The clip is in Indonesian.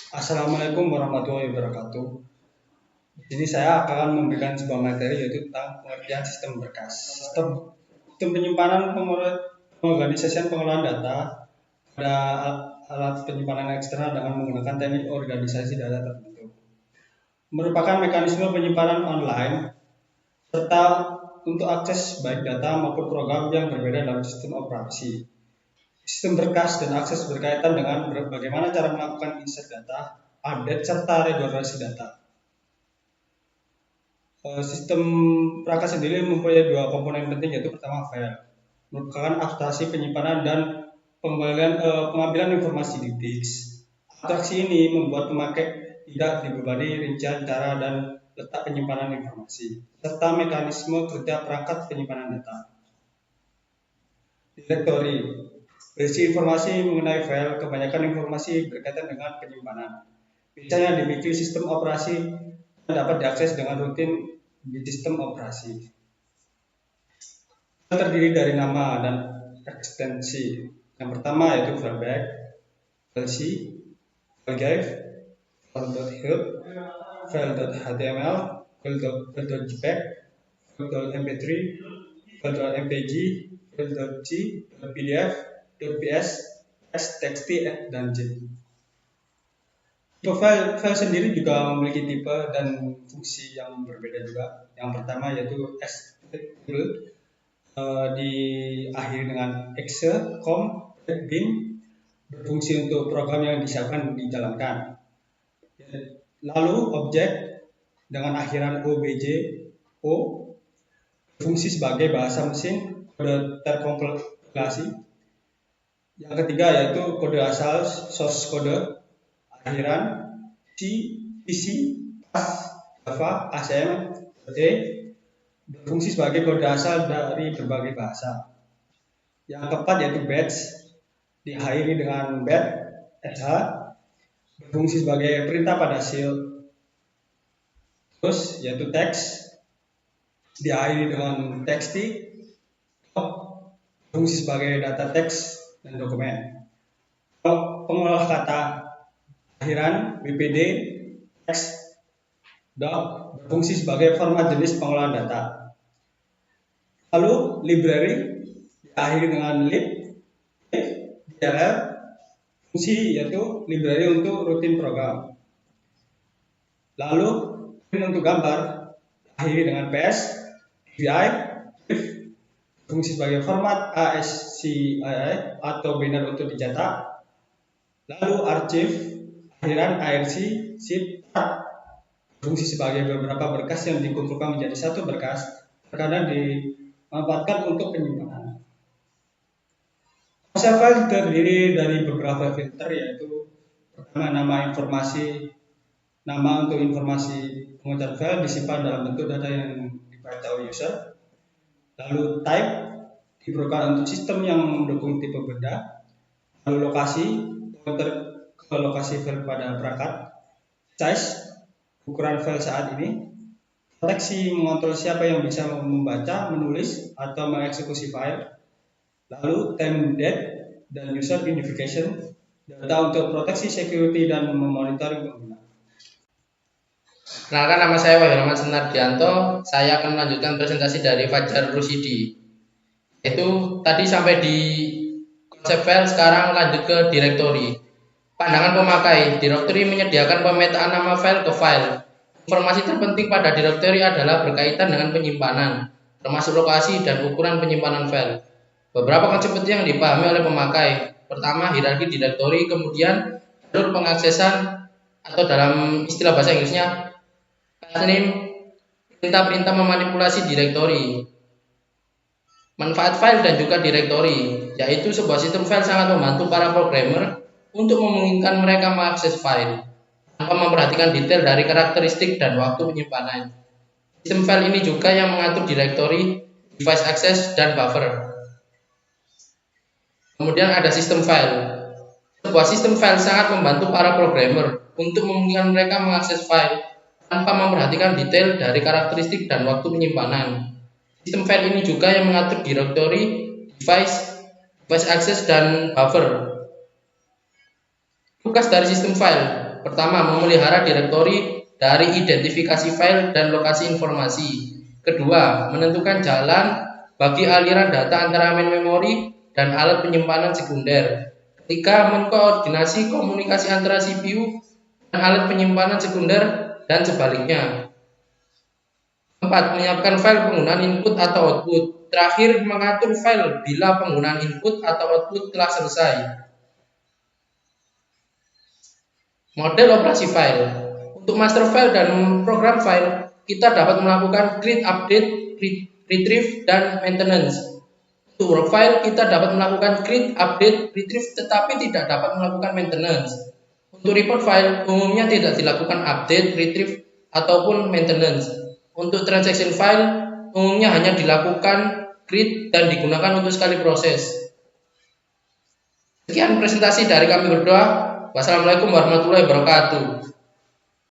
Assalamualaikum warahmatullahi wabarakatuh. Jadi saya akan memberikan sebuah materi yaitu tentang pengertian sistem berkas. Sistem penyimpanan pengorganisasian pengelolaan data pada alat penyimpanan eksternal dengan menggunakan teknik organisasi data tertentu. Merupakan mekanisme penyimpanan online serta untuk akses baik data maupun program yang berbeda dalam sistem operasi. Sistem berkas dan akses berkaitan dengan bagaimana cara melakukan insert data, update, serta regulasi data. Sistem perangkat sendiri mempunyai dua komponen penting, yaitu pertama file, merupakan abstraksi penyimpanan dan pengambilan informasi di disk. Abstraksi ini membuat pemakai tidak dibebani rincian cara dan letak penyimpanan informasi, serta mekanisme kerja perangkat penyimpanan data. Directory berisi informasi mengenai file, kebanyakan informasi berkaitan dengan penyimpanan. Biasanya dimiliki sistem operasi dan dapat diakses dengan rutin di sistem operasi. Terdiri dari nama dan ekstensi. Yang pertama yaitu fallback, filec, filegave, file.help, file.html, file.jpeg, file.mp3, file.mpg, file.c, pdf, .ps, txt, dan zip. Tipe file sendiri juga memiliki tipe dan fungsi yang berbeda juga. Yang pertama yaitu executable, diakhiri dengan exe, com, bin, berfungsi untuk program yang disiapkan dijalankan. Lalu objek dengan akhiran obj, o, berfungsi sebagai bahasa mesin kode terkompilasi. Yang ketiga yaitu kode asal source code, akhiran C, PC, PAS, Java, ACM, E, berfungsi sebagai kode asal dari berbagai bahasa. Yang keempat yaitu batch, diakhiri dengan bat, sh, berfungsi sebagai perintah pada shell. Terus yaitu text, diakhiri dengan txt, berfungsi sebagai data teks dan dokumen. Pengolah kata akhiran bpd, text, doc, berfungsi sebagai format jenis pengolahan data. Lalu library diakhiri dengan lib, dll, fungsi yaitu library untuk rutin program. Lalu untuk gambar diakhiri dengan ps, dvi, fungsi sebagai format ASCII atau banner untuk dicetak. Lalu archive akhiran ARC, zip, fungsi sebagai beberapa berkas yang dikumpulkan menjadi satu berkas, terkadang dimanfaatkan untuk penyimpanan. Proses file terdiri dari beberapa filter, yaitu pertama nama untuk informasi pengucapan file disimpan dalam bentuk data yang dibaca oleh user. Lalu type diperlukan untuk sistem yang mendukung tipe benda. Lalu lokasi, pointer ke lokasi file pada perangkat. Size, ukuran file saat ini. Proteksi, mengontrol siapa yang bisa membaca, menulis, atau mengeksekusi file. Lalu time date dan user identification, data untuk proteksi security dan memonitoring pengguna. Kenalkan, nama saya Wahyu Rahmat Sunardianto. Saya akan melanjutkan presentasi dari Fajar Rusidi. Itu tadi sampai di konsep file, sekarang lanjut ke directory. Pandangan pemakai, directory menyediakan pemetaan nama file ke file. Informasi terpenting pada directory adalah berkaitan dengan penyimpanan, termasuk lokasi dan ukuran penyimpanan file. Beberapa konsep penting yang dipahami oleh pemakai. Pertama, hierarki directory, kemudian jalur pengaksesan atau dalam istilah bahasa Inggrisnya name, perintah-perintah memanipulasi directory. Manfaat file dan juga directory, yaitu sebuah sistem file sangat membantu para programmer untuk memungkinkan mereka mengakses file tanpa memperhatikan detail dari karakteristik dan waktu penyimpanan. Sistem file ini juga yang mengatur directory, device access, dan buffer. Kemudian ada sistem file. Sebuah sistem file sangat membantu para programmer untuk memungkinkan mereka mengakses file tanpa memperhatikan detail dari karakteristik dan waktu penyimpanan. Sistem file ini juga yang mengatur directory, device access, dan buffer. Tugas dari sistem file Pertama, memelihara direktori dari identifikasi file dan lokasi informasi. Kedua, menentukan jalan bagi aliran data antara main memori dan alat penyimpanan sekunder. Ketiga, mengkoordinasi komunikasi antara CPU dan alat penyimpanan sekunder dan sebaliknya. Keempat, menyiapkan file penggunaan input atau output. Terakhir, mengatur file bila penggunaan input atau output telah selesai. Model operasi file. Untuk master file dan program file, kita dapat melakukan create, update, retrieve, dan maintenance. Untuk work file, kita dapat melakukan create, update, retrieve, tetapi tidak dapat melakukan maintenance. Untuk report file, umumnya tidak dilakukan update, retrieve, ataupun maintenance. Untuk transaction file, umumnya hanya dilakukan create dan digunakan untuk sekali proses. Sekian presentasi dari kami berdua. Wassalamualaikum warahmatullahi wabarakatuh.